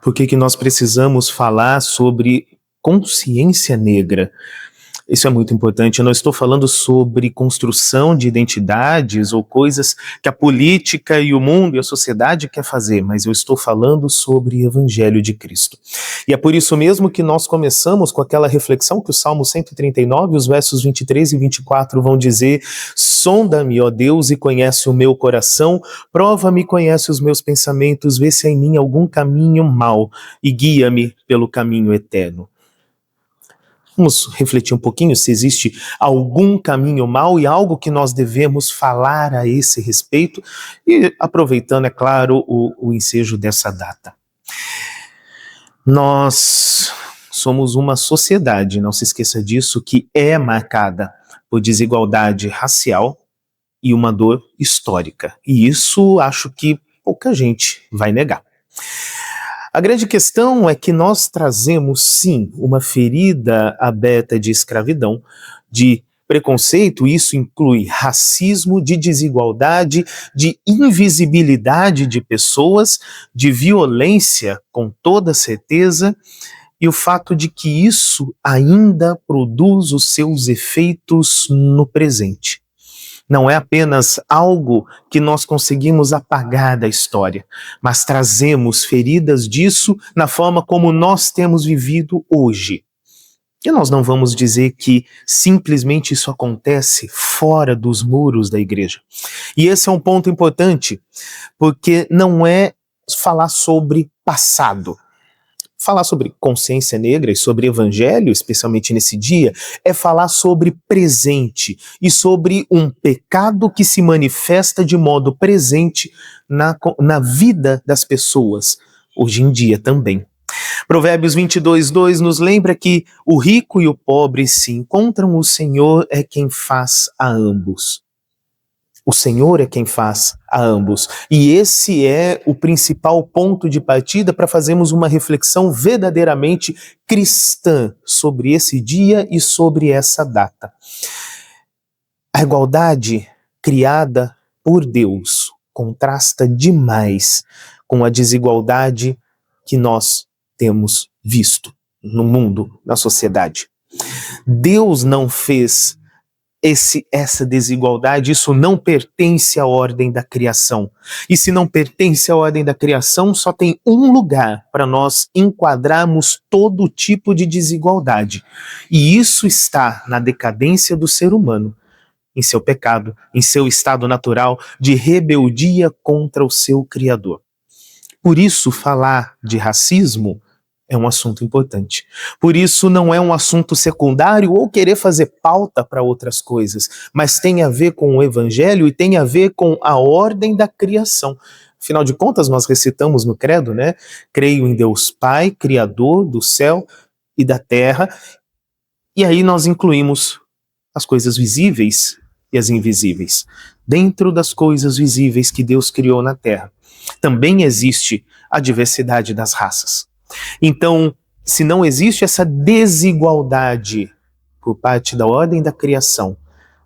Por que que nós precisamos falar sobre consciência negra? Isso é muito importante. Eu não estou falando sobre construção de identidades ou coisas que a política e o mundo e a sociedade quer fazer, mas eu estou falando sobre o Evangelho de Cristo. E é por isso mesmo que nós começamos com aquela reflexão que o Salmo 139, os versos 23 e 24 vão dizer: sonda-me, ó Deus, e conhece o meu coração, prova-me e conhece os meus pensamentos, vê se há em mim algum caminho mau e guia-me pelo caminho eterno. Vamos refletir um pouquinho se existe algum caminho mau e algo que nós devemos falar a esse respeito, e aproveitando, é claro, o ensejo dessa data. Nós somos uma sociedade, não se esqueça disso, que é marcada por desigualdade racial e uma dor histórica. E isso acho que pouca gente vai negar. A grande questão é que nós trazemos, sim, uma ferida aberta de escravidão, de preconceito. Isso inclui racismo, de desigualdade, de invisibilidade de pessoas, de violência, com toda certeza, e o fato de que isso ainda produz os seus efeitos no presente. Não é apenas algo que nós conseguimos apagar da história, mas trazemos feridas disso na forma como nós temos vivido hoje. E nós não vamos dizer que simplesmente isso acontece fora dos muros da igreja. E esse é um ponto importante, porque não é falar sobre passado. Falar sobre consciência negra e sobre evangelho, especialmente nesse dia, é falar sobre presente e sobre um pecado que se manifesta de modo presente na vida das pessoas, hoje em dia também. Provérbios 22:2 nos lembra que o rico e o pobre se encontram, o Senhor é quem faz a ambos. O Senhor é quem faz a ambos. E esse é o principal ponto de partida para fazermos uma reflexão verdadeiramente cristã sobre esse dia e sobre essa data. A igualdade criada por Deus contrasta demais com a desigualdade que nós temos visto no mundo, na sociedade. Deus não fez essa desigualdade, isso não pertence à ordem da criação. E se não pertence à ordem da criação, só tem um lugar para nós enquadrarmos todo tipo de desigualdade. E isso está na decadência do ser humano, em seu pecado, em seu estado natural de rebeldia contra o seu Criador. Por isso, falar de racismo é um assunto importante. Por isso não é um assunto secundário ou querer fazer pauta para outras coisas, mas tem a ver com o evangelho e tem a ver com a ordem da criação. Afinal de contas, nós recitamos no credo, né? Creio em Deus Pai, Criador do céu e da terra. E aí nós incluímos as coisas visíveis e as invisíveis. Dentro das coisas visíveis que Deus criou na terra, também existe a diversidade das raças. Então, se não existe essa desigualdade por parte da ordem da criação,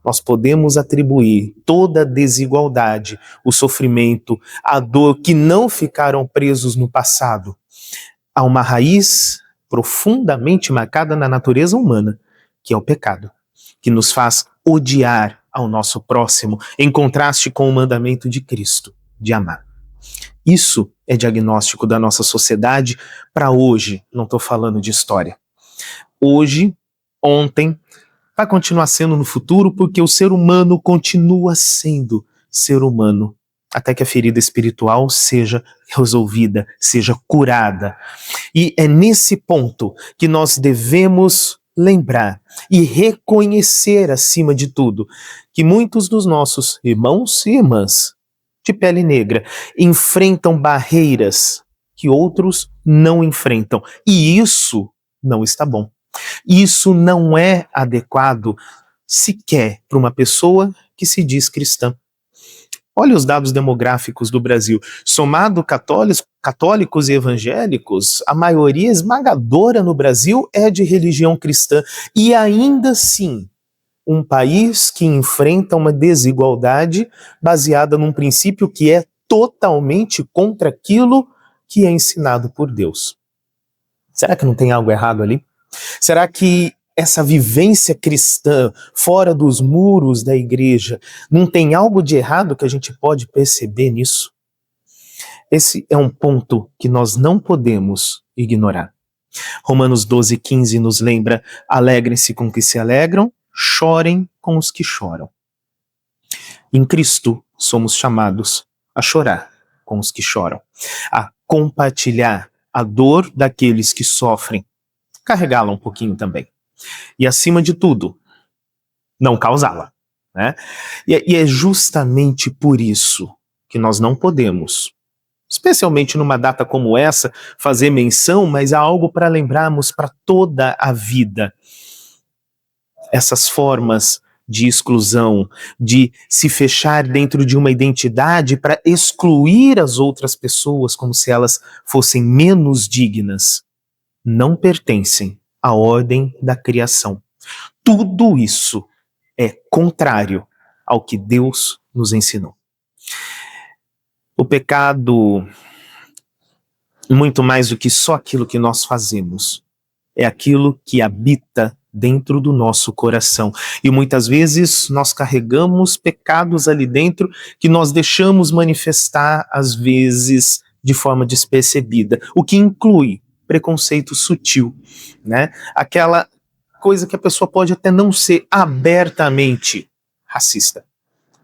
nós podemos atribuir toda a desigualdade, o sofrimento, a dor que não ficaram presos no passado, a uma raiz profundamente marcada na natureza humana, que é o pecado, que nos faz odiar ao nosso próximo, em contraste com o mandamento de Cristo, de amar. Isso é diagnóstico da nossa sociedade para hoje, não estou falando de história. Hoje, ontem, vai continuar sendo no futuro, porque o ser humano continua sendo ser humano, até que a ferida espiritual seja resolvida, seja curada. E é nesse ponto que nós devemos lembrar e reconhecer, acima de tudo, que muitos dos nossos irmãos e irmãs de pele negra enfrentam barreiras que outros não enfrentam. E isso não está bom. Isso não é adequado sequer para uma pessoa que se diz cristã. Olha os dados demográficos do Brasil. Somado católicos e evangélicos, a maioria esmagadora no Brasil é de religião cristã. E ainda assim, um país que enfrenta uma desigualdade baseada num princípio que é totalmente contra aquilo que é ensinado por Deus. Será que não tem algo errado ali? Será que essa vivência cristã fora dos muros da igreja não tem algo de errado que a gente pode perceber nisso? Esse é um ponto que nós não podemos ignorar. Romanos 12:15 nos lembra: alegrem-se com os que se alegram, chorem com os que choram. Em Cristo somos chamados a chorar com os que choram, a compartilhar a dor daqueles que sofrem, carregá-la um pouquinho também. E acima de tudo, não causá-la, né? E é justamente por isso que nós não podemos, especialmente numa data como essa, fazer menção, mas há algo para lembrarmos para toda a vida. Essas formas de exclusão, de se fechar dentro de uma identidade para excluir as outras pessoas como se elas fossem menos dignas, não pertencem à ordem da criação. Tudo isso é contrário ao que Deus nos ensinou. O pecado, muito mais do que só aquilo que nós fazemos, é aquilo que habita dentro do nosso coração. E muitas vezes nós carregamos pecados ali dentro que nós deixamos manifestar, às vezes, de forma despercebida, o que inclui preconceito sutil, né? Aquela coisa que a pessoa pode até não ser abertamente racista,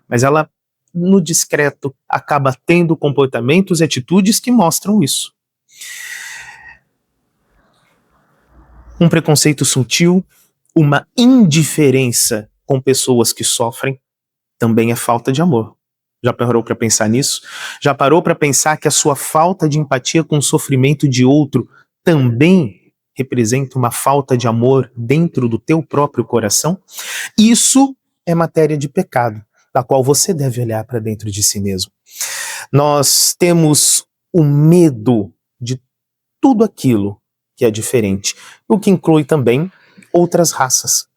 mas ela, no discreto, acaba tendo comportamentos e atitudes que mostram isso. Um preconceito sutil, uma indiferença com pessoas que sofrem, também é falta de amor. Já parou para pensar nisso? Já parou para pensar que a sua falta de empatia com o sofrimento de outro também representa uma falta de amor dentro do teu próprio coração? Isso é matéria de pecado, da qual você deve olhar para dentro de si mesmo. Nós temos o medo de tudo aquilo que é diferente, o que inclui também outras raças.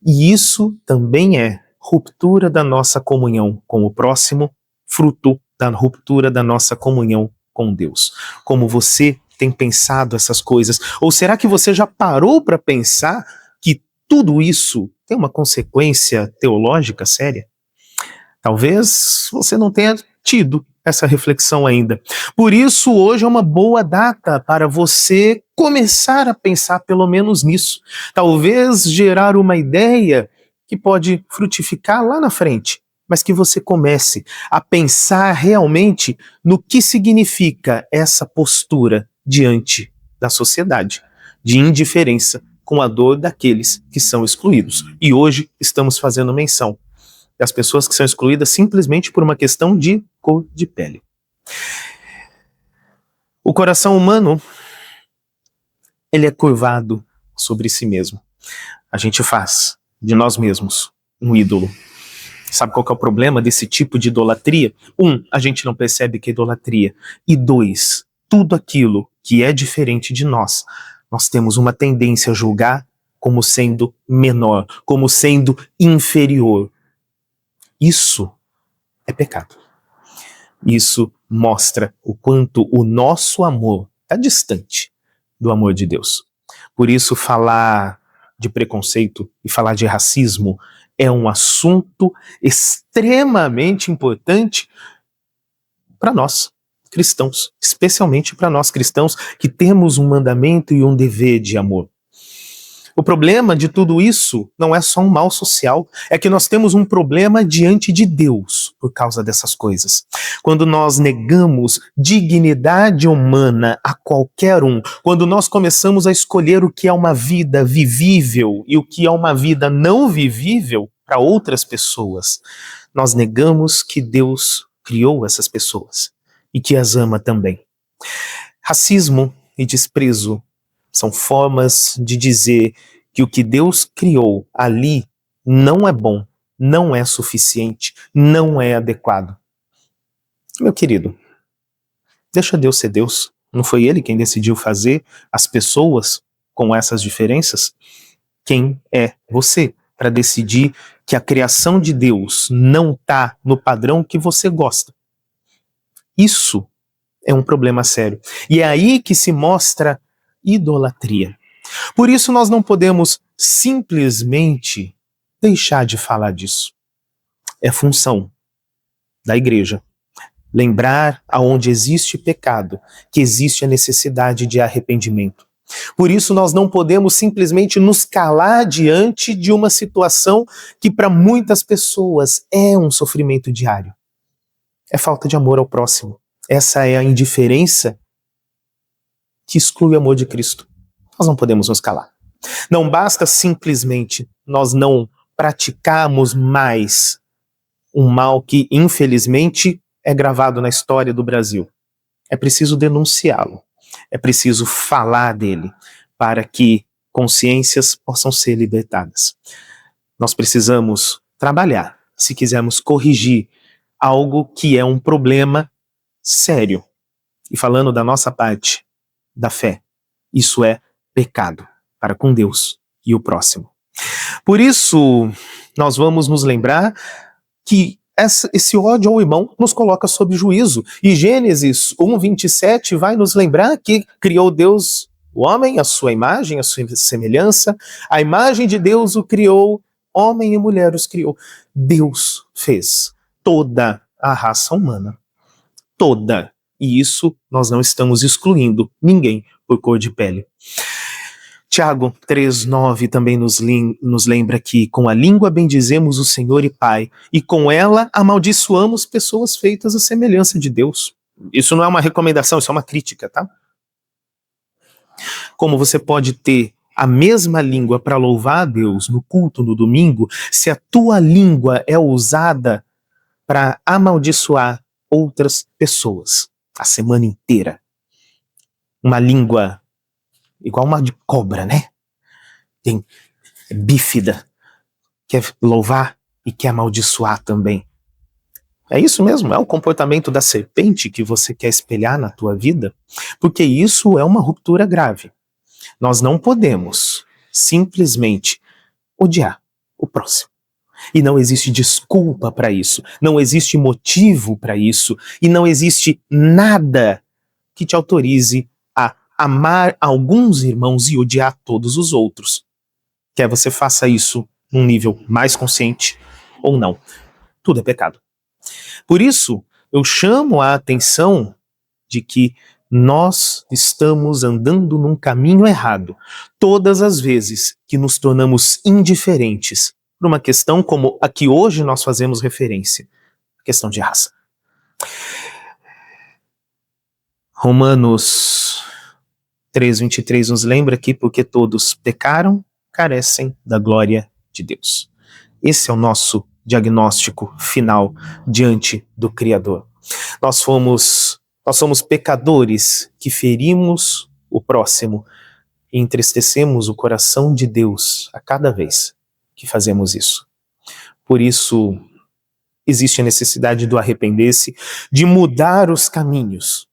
E isso também é ruptura da nossa comunhão com o próximo, fruto da ruptura da nossa comunhão com Deus. Como você tem pensado essas coisas? Ou será que você já parou para pensar que tudo isso tem uma consequência teológica séria? Talvez você não tenha tido essa reflexão ainda. Por isso, hoje é uma boa data para você começar a pensar pelo menos nisso. Talvez gerar uma ideia que pode frutificar lá na frente, mas que você comece a pensar realmente no que significa essa postura diante da sociedade, de indiferença com a dor daqueles que são excluídos. E hoje estamos fazendo menção das pessoas que são excluídas simplesmente por uma questão de cor de pele. O coração humano, ele é curvado sobre si mesmo. A gente faz de nós mesmos um ídolo. Sabe qual que é o problema desse tipo de idolatria? 1, a gente não percebe que é idolatria. E 2, tudo aquilo que é diferente de nós, nós temos uma tendência a julgar como sendo menor, como sendo inferior. Isso é pecado. Isso mostra o quanto o nosso amor está distante do amor de Deus. Por isso, falar de preconceito e falar de racismo é um assunto extremamente importante para nós cristãos, especialmente para nós cristãos que temos um mandamento e um dever de amor. O problema de tudo isso não é só um mal social, é que nós temos um problema diante de Deus por causa dessas coisas. Quando nós negamos dignidade humana a qualquer um, quando nós começamos a escolher o que é uma vida vivível e o que é uma vida não vivível para outras pessoas, nós negamos que Deus criou essas pessoas e que as ama também. Racismo e desprezo são formas de dizer que o que Deus criou ali não é bom, não é suficiente, não é adequado. Meu querido, deixa Deus ser Deus. Não foi Ele quem decidiu fazer as pessoas com essas diferenças? Quem é você para decidir que a criação de Deus não está no padrão que você gosta? Isso é um problema sério. E é aí que se mostra idolatria. Por isso nós não podemos simplesmente deixar de falar disso. É função da igreja lembrar aonde existe pecado, que existe a necessidade de arrependimento. Por isso nós não podemos simplesmente nos calar diante de uma situação que para muitas pessoas é um sofrimento diário. É falta de amor ao próximo. Essa é a indiferença que exclui o amor de Cristo. Nós não podemos nos calar. Não basta simplesmente nós não praticarmos mais um mal que, infelizmente, é gravado na história do Brasil. É preciso denunciá-lo. É preciso falar dele para que consciências possam ser libertadas. Nós precisamos trabalhar se quisermos corrigir algo que é um problema sério. E falando da nossa parte, da fé, isso é pecado para com Deus e o próximo. Por isso, nós vamos nos lembrar que esse ódio ao irmão nos coloca sob juízo. E Gênesis 1:27 vai nos lembrar que criou Deus o homem, a sua imagem, a sua semelhança. A imagem de Deus o criou, homem e mulher os criou. Deus fez toda a raça humana. Toda. E isso nós não estamos excluindo ninguém por cor de pele. Tiago 3:9 também nos lembra que com a língua bendizemos o Senhor e Pai, e com ela amaldiçoamos pessoas feitas à semelhança de Deus. Isso não é uma recomendação, isso é uma crítica, tá? Como você pode ter a mesma língua para louvar a Deus no culto no domingo, se a tua língua é usada para amaldiçoar outras pessoas a semana inteira? Uma língua igual uma de cobra, né? É bífida, quer louvar e quer amaldiçoar também. É isso mesmo, é o comportamento da serpente que você quer espelhar na tua vida, porque isso é uma ruptura grave. Nós não podemos simplesmente odiar o próximo. E não existe desculpa para isso, não existe motivo para isso, e não existe nada que te autorize a amar alguns irmãos e odiar todos os outros. Quer você faça isso num nível mais consciente ou não. Tudo é pecado. Por isso, eu chamo a atenção de que nós estamos andando num caminho errado todas as vezes que nos tornamos indiferentes por uma questão como a que hoje nós fazemos referência, a questão de raça. Romanos 3:23 nos lembra que porque todos pecaram, carecem da glória de Deus. Esse é o nosso diagnóstico final diante do Criador. Nós somos pecadores que ferimos o próximo e entristecemos o coração de Deus a cada vez que fazemos isso. Por isso, existe a necessidade do arrepender-se, de mudar os caminhos.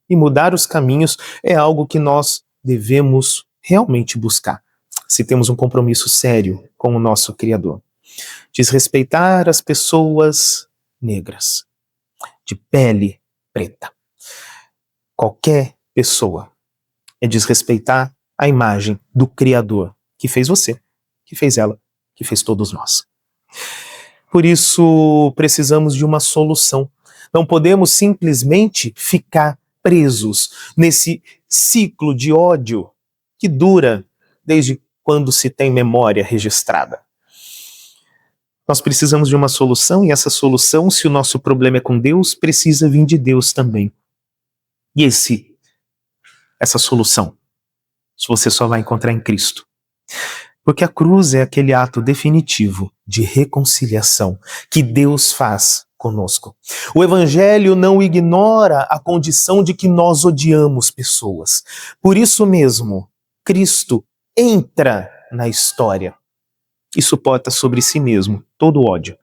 E mudar os caminhos é algo que nós devemos realmente buscar, se temos um compromisso sério com o nosso Criador. Desrespeitar as pessoas negras, de pele preta. Qualquer pessoa é desrespeitar a imagem do Criador, que fez você, que fez ela, que fez todos nós. Por isso, precisamos de uma solução. Não podemos simplesmente ficar presos nesse ciclo de ódio que dura desde quando se tem memória registrada. Nós precisamos de uma solução, e essa solução, se o nosso problema é com Deus, precisa vir de Deus também. E essa solução, você só vai encontrar em Cristo. Porque a cruz é aquele ato definitivo de reconciliação que Deus faz conosco. O Evangelho não ignora a condição de que nós odiamos pessoas. Por isso mesmo, Cristo entra na história e suporta sobre si mesmo todo o ódio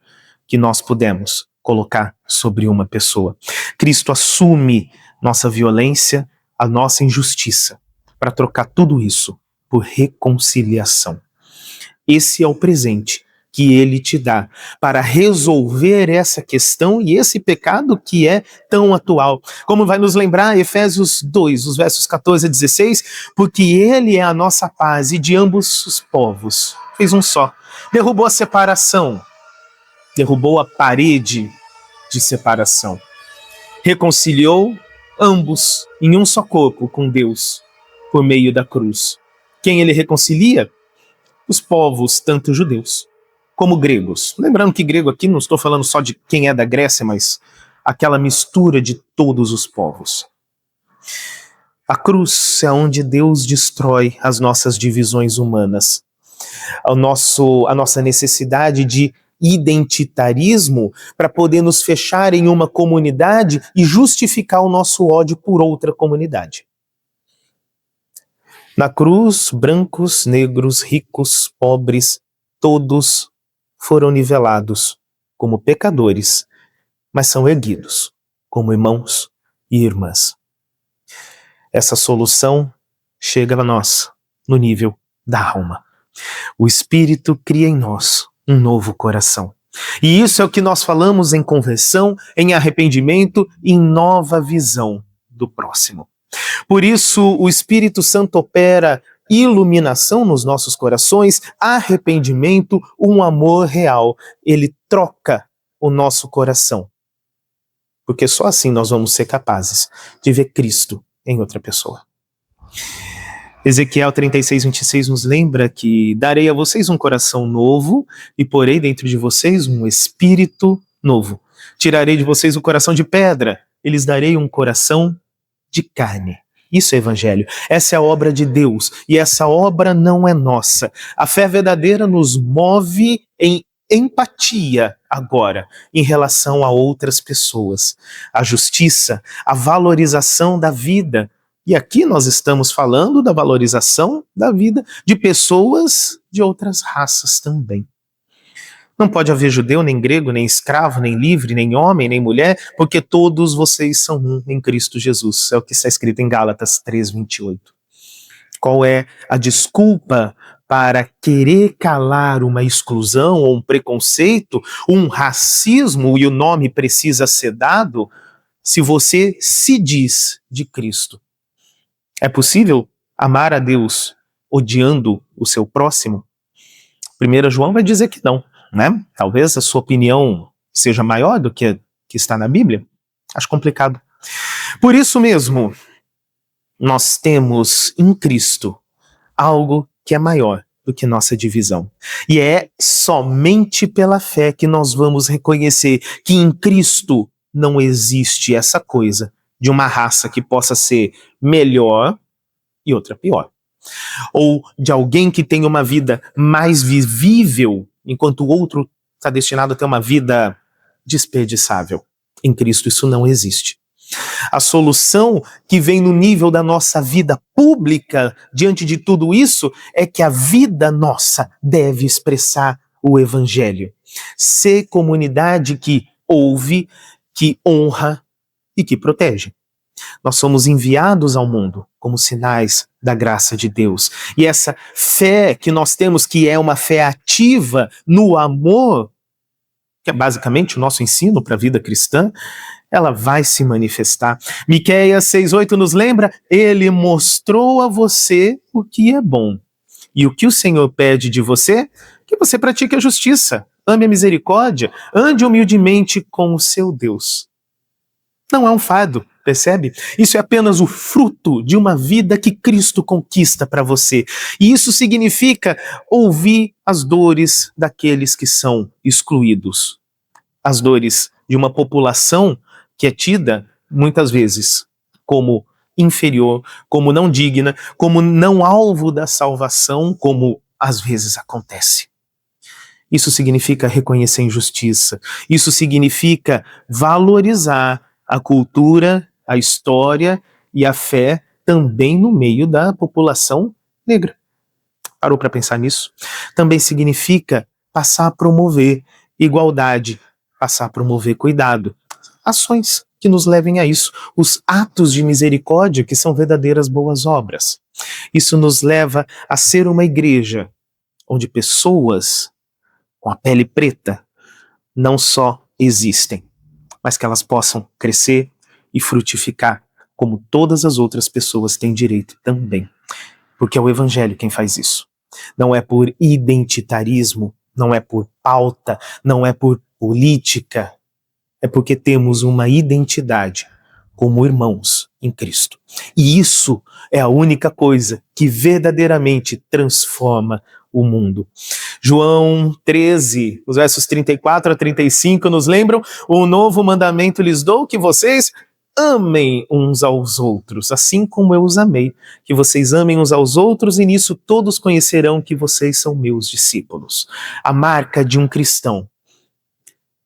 que nós pudemos colocar sobre uma pessoa. Cristo assume nossa violência, a nossa injustiça, para trocar tudo isso por reconciliação. Esse é o presente que ele te dá para resolver essa questão e esse pecado que é tão atual. Como vai nos lembrar Efésios 2, os versos 14 a 16, porque ele é a nossa paz e de ambos os povos fez um só. Derrubou a separação, derrubou a parede de separação. Reconciliou ambos em um só corpo com Deus por meio da cruz. Quem ele reconcilia? Os povos, tanto judeus como gregos. Lembrando que grego aqui não estou falando só de quem é da Grécia, mas aquela mistura de todos os povos. A cruz é onde Deus destrói as nossas divisões humanas, a nossa necessidade de identitarismo para poder nos fechar em uma comunidade e justificar o nosso ódio por outra comunidade. Na cruz, brancos, negros, ricos, pobres, todos foram nivelados como pecadores, mas são erguidos como irmãos e irmãs. Essa solução chega a nós no nível da alma. O Espírito cria em nós um novo coração. E isso é o que nós falamos em conversão, em arrependimento, em nova visão do próximo. Por isso, o Espírito Santo opera iluminação nos nossos corações, arrependimento, um amor real. Ele troca o nosso coração. Porque só assim nós vamos ser capazes de ver Cristo em outra pessoa. Ezequiel 36, 26 nos lembra que darei a vocês um coração novo e porei dentro de vocês um espírito novo. Tirarei de vocês o coração de pedra e lhes darei um coração de carne. Isso é evangelho. Essa é a obra de Deus e essa obra não é nossa. A fé verdadeira nos move em empatia agora em relação a outras pessoas. A justiça, a valorização da vida. E aqui nós estamos falando da valorização da vida de pessoas de outras raças também. Não pode haver judeu, nem grego, nem escravo, nem livre, nem homem, nem mulher, porque todos vocês são um em Cristo Jesus. É o que está escrito em Gálatas 3:28. Qual é a desculpa para querer calar uma exclusão ou um preconceito, um racismo, e o nome precisa ser dado, se você se diz de Cristo? É possível amar a Deus odiando o seu próximo? 1 João vai dizer que não, né? Talvez a sua opinião seja maior do que está na Bíblia. Acho complicado. Por isso mesmo, nós temos em Cristo algo que é maior do que nossa divisão. E é somente pela fé que nós vamos reconhecer que em Cristo não existe essa coisa de uma raça que possa ser melhor e outra pior. Ou de alguém que tem uma vida mais vivível, enquanto o outro está destinado a ter uma vida desperdiçável. Em Cristo isso não existe. A solução que vem no nível da nossa vida pública diante de tudo isso é que a vida nossa deve expressar o Evangelho. Ser comunidade que ouve, que honra e que protege. Nós somos enviados ao mundo como sinais da graça de Deus. E essa fé que nós temos, que é uma fé ativa no amor, que é basicamente o nosso ensino para a vida cristã, ela vai se manifestar. Miqueias 6:8 nos lembra, ele mostrou a você o que é bom. E o que o Senhor pede de você? Que você pratique a justiça, ame a misericórdia, ande humildemente com o seu Deus. Não é um fardo, percebe? Isso é apenas o fruto de uma vida que Cristo conquista para você. E isso significa ouvir as dores daqueles que são excluídos. As dores de uma população que é tida, muitas vezes, como inferior, como não digna, como não alvo da salvação, como às vezes acontece. Isso significa reconhecer a injustiça. Isso significa valorizar a cultura, a história e a fé também no meio da população negra. Parou para pensar nisso? Também significa passar a promover igualdade, passar a promover cuidado. Ações que nos levem a isso. Os atos de misericórdia que são verdadeiras boas obras. Isso nos leva a ser uma igreja onde pessoas com a pele preta, não só existem, mas que elas possam crescer e frutificar, como todas as outras pessoas têm direito também. Porque é o Evangelho quem faz isso. Não é por identitarismo, não é por pauta, não é por política, é porque temos uma identidade como irmãos em Cristo. E isso é a única coisa que verdadeiramente transforma o mundo. João 13, os versos 34 a 35 nos lembram: um novo mandamento lhes dou, que vocês amem uns aos outros, assim como eu os amei, que vocês amem uns aos outros, e nisso todos conhecerão que vocês são meus discípulos. A marca de um cristão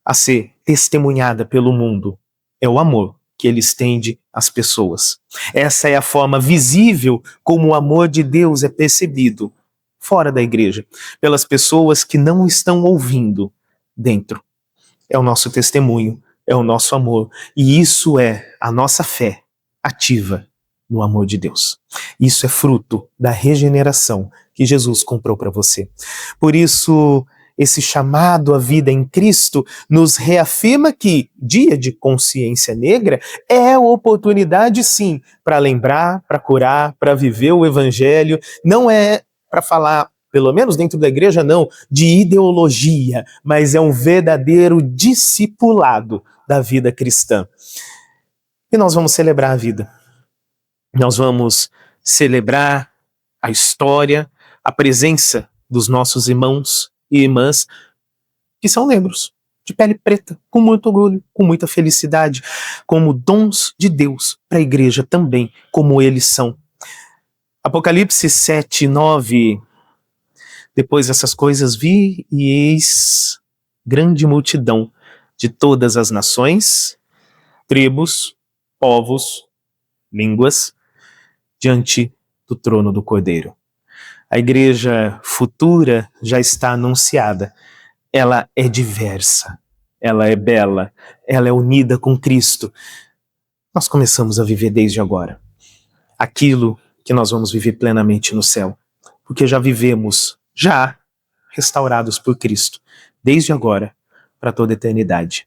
a ser testemunhada pelo mundo é o amor que ele estende às pessoas. Essa é a forma visível como o amor de Deus é percebido fora da igreja, pelas pessoas que não estão ouvindo dentro. É o nosso testemunho, é o nosso amor, e isso é a nossa fé ativa no amor de Deus. Isso é fruto da regeneração que Jesus comprou para você. Por isso, esse chamado à vida em Cristo nos reafirma que dia de consciência negra é oportunidade, sim, para lembrar, para curar, para viver o Evangelho. Não é para falar, pelo menos dentro da igreja, não, de ideologia, mas é um verdadeiro discipulado da vida cristã. E nós vamos celebrar a vida. Nós vamos celebrar a história, a presença dos nossos irmãos e irmãs que são negros, de pele preta, com muito orgulho, com muita felicidade, como dons de Deus para a igreja também, como eles são. Apocalipse 7, 9. Depois dessas coisas vi e eis grande multidão de todas as nações, tribos, povos, línguas, diante do trono do Cordeiro. A igreja futura já está anunciada. Ela é diversa, ela é bela, ela é unida com Cristo. Nós começamos a viver desde agora aquilo que nós vamos viver plenamente no céu, porque já vivemos, já restaurados por Cristo, desde agora para toda a eternidade.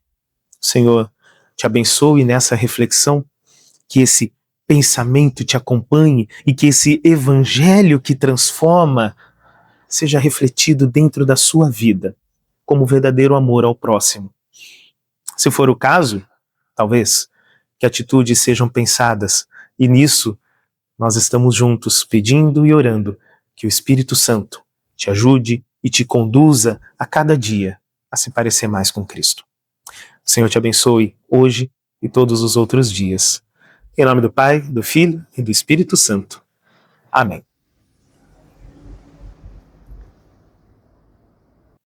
O Senhor te abençoe nessa reflexão, que esse pensamento te acompanhe e que esse evangelho que transforma seja refletido dentro da sua vida como verdadeiro amor ao próximo. Se for o caso, talvez que atitudes sejam pensadas, e nisso nós estamos juntos pedindo e orando que o Espírito Santo te ajude e te conduza a cada dia a se parecer mais com Cristo. O Senhor te abençoe hoje e todos os outros dias. Em nome do Pai, do Filho e do Espírito Santo. Amém.